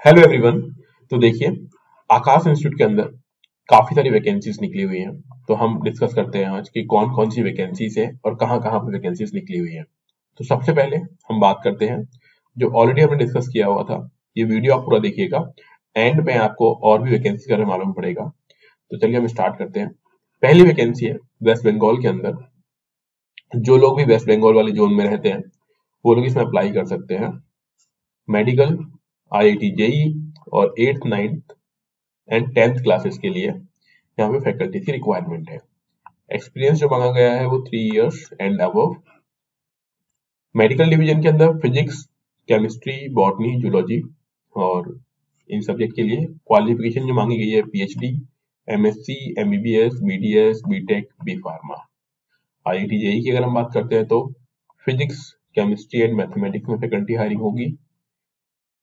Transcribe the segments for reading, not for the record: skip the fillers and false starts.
Hello everyone. तो देखिए, आकाश institute के अंदर काफी सारी वैकेंसीज निकली हुई हैं। तो हम डिस्कस करते हैं आज कि कौन कौन सी वैकेंसीज है और कहाँ कहाँ पे वैकेंसीज निकली हुई हैं। तो सबसे पहले हम बात करते हैं जो ऑलरेडी हमने डिस्कस किया हुआ था। ये वीडियो आप पूरा देखिएगा, एंड में आपको और भी वैकेंसी का मालूम पड़ेगा। तो चलिए हम स्टार्ट करते हैं। पहली वैकेंसी है वेस्ट बंगाल के अंदर। जो लोग भी वेस्ट बंगाल वाले जोन में रहते हैं वो लोग इसमें अप्लाई कर सकते हैं। मेडिकल, IIT JEE और 8th 9th and 10th classes के लिए यहाँ पे फैकल्टी की रिक्वायरमेंट है। एक्सपीरियंस जो मांगा गया है वो 3 years and above. Medical division के अंदर फिजिक्स, केमिस्ट्री, बॉटनी, जूलॉजी और इन सब्जेक्ट के लिए क्वालिफिकेशन जो मांगी गई है PhD, MSc, MBBS, BDS, BTech, B pharma. IIT JEE की अगर हम बात करते हैं तो फिजिक्स, केमिस्ट्री एंड मैथमेटिक्स में फैकल्टी हायरिंग होगी।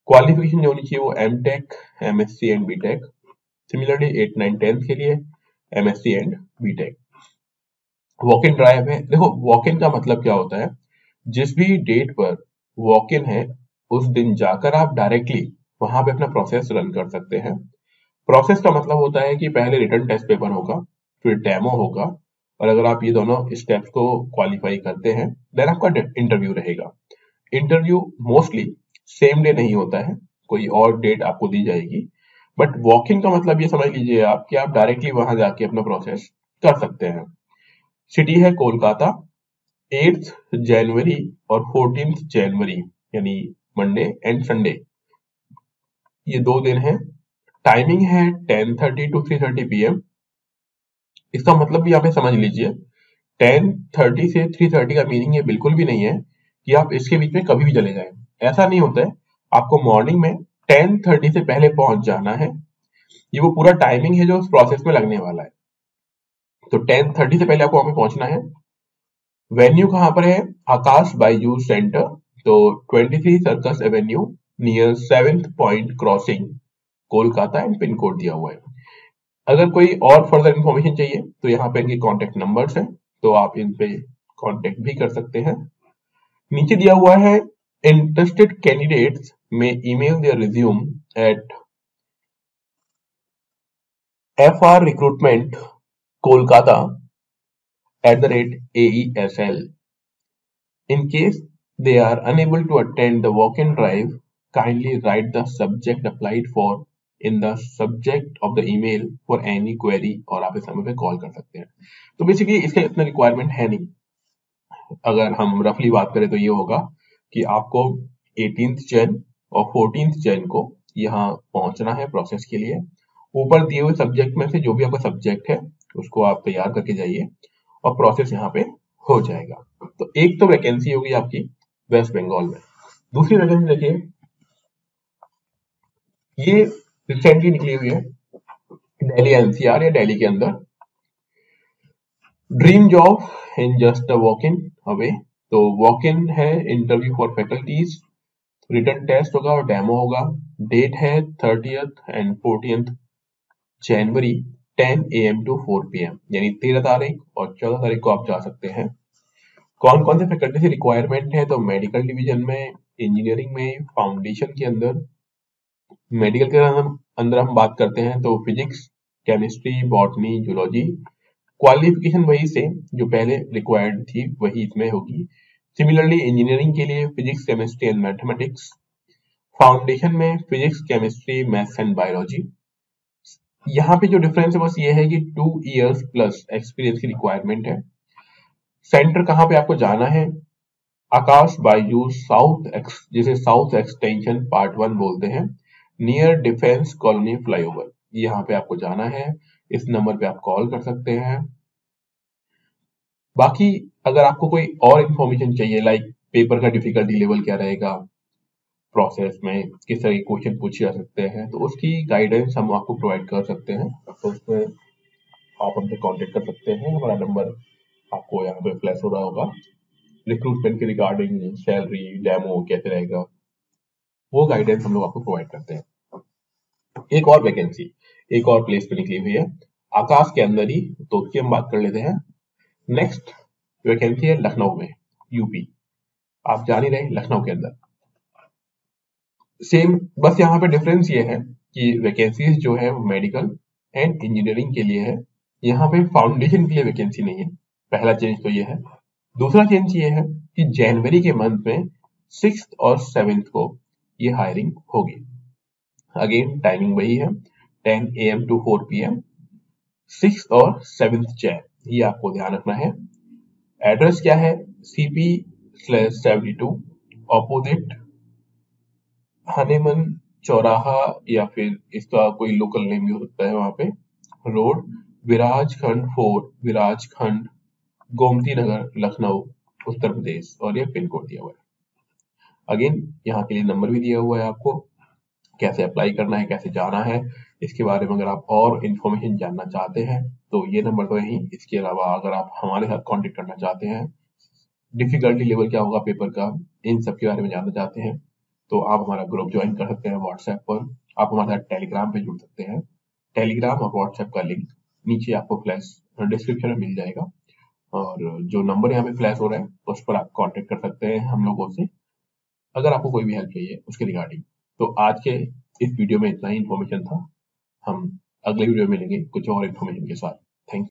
क्वालिफिकेशन जो होनी चाहिए वो MTech, MSc and BTech। Similarly 8, 9, 10 के लिए MSc and BTech। Walk in drive है। देखो, वॉक इन का मतलब क्या होता है, जिस भी डेट पर वॉक इन है उस दिन जाकर आप डायरेक्टली वहां पे अपना प्रोसेस रन कर सकते हैं। प्रोसेस का मतलब होता है कि पहले रिटन टेस्ट पेपर होगा, फिर डेमो होगा, और अगर आप ये दोनों स्टेप्स को क्वालिफाई करते हैं देन आपका इंटरव्यू रहेगा। इंटरव्यू मोस्टली सेम डे नहीं होता है, कोई और डेट आपको दी जाएगी। बट वॉक इन का मतलब ये समझ लीजिए आप कि आप डायरेक्टली वहां जाके अपना प्रोसेस कर सकते हैं। सिटी है कोलकाता। 8th जनवरी और 14th जनवरी यानी मंडे एंड संडे, ये 2 दिन है। टाइमिंग है 10:30 to 3:30 PM। इसका मतलब भी यहाँ पे समझ लीजिए, 10:30 से 3:30 का मीनिंग ये बिल्कुल भी नहीं है कि आप इसके बीच में कभी भी चले जाएं। ऐसा नहीं होता है। आपको मॉर्निंग में 10:30 से पहले पहुंच जाना है। ये वो पूरा टाइमिंग है जो उस प्रोसेस में लगने वाला है। तो 10:30 से पहले आपको वहां पे पहुंचना है। वेन्यू कहाँ पर है? आकाश बायजूस सेंटर। तो 23 circus Avenue near 7th point crossing, Kolkata and pin code दिया हुआ है। अगर कोई और फर्दर इंफॉर्मेशन चाहिए तो यहाँ पे इनके कॉन्टेक्ट नंबर्स हैं, तो आप इन पे कॉन्टेक्ट भी कर सकते हैं। नीचे दिया हुआ है इंटरेस्टेड कैंडिडेट्स में email their resume at FR Recruitment Kolkata @AESL. In case they are unable to attend the walk-in drive, kindly write the subject applied for in the subject of the email for any query, और आप इस number पे call कर सकते हैं। तो basically इसका इतना रिक्वायरमेंट है नहीं। अगर हम रफली बात करें तो ये होगा कि आपको 18th जन और 14th जन को यहाँ पहुंचना है प्रोसेस के लिए। ऊपर दिए हुए सब्जेक्ट में से जो भी आपका सब्जेक्ट है उसको आप तैयार करके जाइए और प्रोसेस यहाँ पे हो जाएगा। तो एक तो वैकेंसी होगी आपकी वेस्ट बंगाल में। दूसरी वैकेंसी देखिए, ये रिसेंटली निकली हुई है दिल्ली NCR या दिल्ली के अंदर। Dream job in just a walk in away. तो वॉक इन है, interview for faculties, written test होगा और डेमो होगा। डेट है 30th एंड 14th जनवरी 10 AM to 4 PM, यानी 13 तारीख और 14 तारीख को आप जा सकते हैं। कौन कौन से फैकल्टी से रिक्वायरमेंट है? तो मेडिकल डिवीजन में, इंजीनियरिंग में, फाउंडेशन के अंदर। मेडिकल के अंदर हम बात करते हैं तो physics, chemistry, botany, zoology. Qualification वही सेम जो पहले रिक्वायर्ड थी वही इसमें होगी। सिमिलरली इंजीनियरिंग के लिए physics, chemistry and mathematics. Foundation में physics, chemistry, maths and biology. यहाँ पे जो डिफरेंस है बस ये है कि 2 इयर्स प्लस एक्सपीरियंस की रिक्वायरमेंट है। सेंटर कहाँ पे आपको जाना है? आकाश बायजूस जिसे साउथ एक्सटेंशन पार्ट 1 बोलते हैं, नियर डिफेंस कॉलोनी फ्लाईओवर, यहाँ पे आपको जाना है। इस नंबर पे आप कॉल कर सकते हैं। बाकी अगर आपको कोई और इंफॉर्मेशन चाहिए, लाइक पेपर का डिफिकल्टी लेवल क्या रहेगा, प्रोसेस में किस तरह के क्वेश्चन पूछे जा सकते हैं, तो उसकी गाइडेंस हम आपको प्रोवाइड कर सकते हैं। तो उसमें आप हमसे कांटेक्ट कर सकते हैं। हमारा नंबर आपको यहाँ पे फ्लैश हो रहा होगा। रिक्रूटमेंट के रिगार्डिंग सैलरी, डेमो कैसे रहेगा, वो गाइडेंस हम लोग आपको प्रोवाइड करते हैं। एक और वैकेंसी, एक और प्लेस पे निकली हुई है आकाश के अंदर ही, तो उसकी हम बात कर लेते हैं। नेक्स्ट वैकेंसी है लखनऊ में, यूपी। आप जान ही रहे लखनऊ के अंदर सेम, बस यहाँ पे डिफरेंस ये है कि वैकेंसीज जो है मेडिकल एंड इंजीनियरिंग के लिए है, यहाँ पे फाउंडेशन के लिए वैकेंसी नहीं है। पहला चेंज तो ये है। दूसरा चेंज ये है कि जनवरी के मंथ में 6 और 7 को ये हायरिंग होगी। अगेन टाइमिंग वही है, 10 AM to 4 PM, 6 और 7 जैन, ये आपको ध्यान रखना है। एड्रेस क्या है, CP/72 ऑपोजिट हनीमन चौराहा, या फिर इसका कोई लोकल नेम भी हो सकता है वहां पे, रोड, विराजखंड 4, विराजखंड, गोमती नगर, लखनऊ, उत्तर प्रदेश, और ये पिन कोड दिया हुआ है। अगेन यहाँ के लिए नंबर भी दिया हुआ है आपको, कैसे अप्लाई करना है, कैसे जाना है, इसके बारे में अगर आप और इन्फॉर्मेशन जानना चाहते हैं तो ये नंबर तो यही। इसके अलावा अगर आप हमारे साथ कांटेक्ट करना चाहते हैं, डिफिकल्टी लेवल क्या होगा पेपर का, इन सब के बारे में जानना चाहते हैं, तो आप हमारा ग्रुप ज्वाइन कर सकते हैं व्हाट्सएप पर। आप हमारे साथ टेलीग्राम पे जुड़ सकते हैं। टेलीग्राम और व्हाट्सएप का लिंक नीचे आपको फ्लैश डिस्क्रिप्शन में मिल जाएगा, और जो नंबर यहाँ पे फ्लैश हो रहा है उस पर आप कांटेक्ट कर सकते हैं हम लोगों से, अगर आपको कोई भी हेल्प चाहिए उसके रिगार्डिंग। तो आज के इस वीडियो में इतना ही इन्फॉर्मेशन था। हम अगले वीडियो में मिलेंगे कुछ और इन्फॉर्मेशन के साथ। थैंक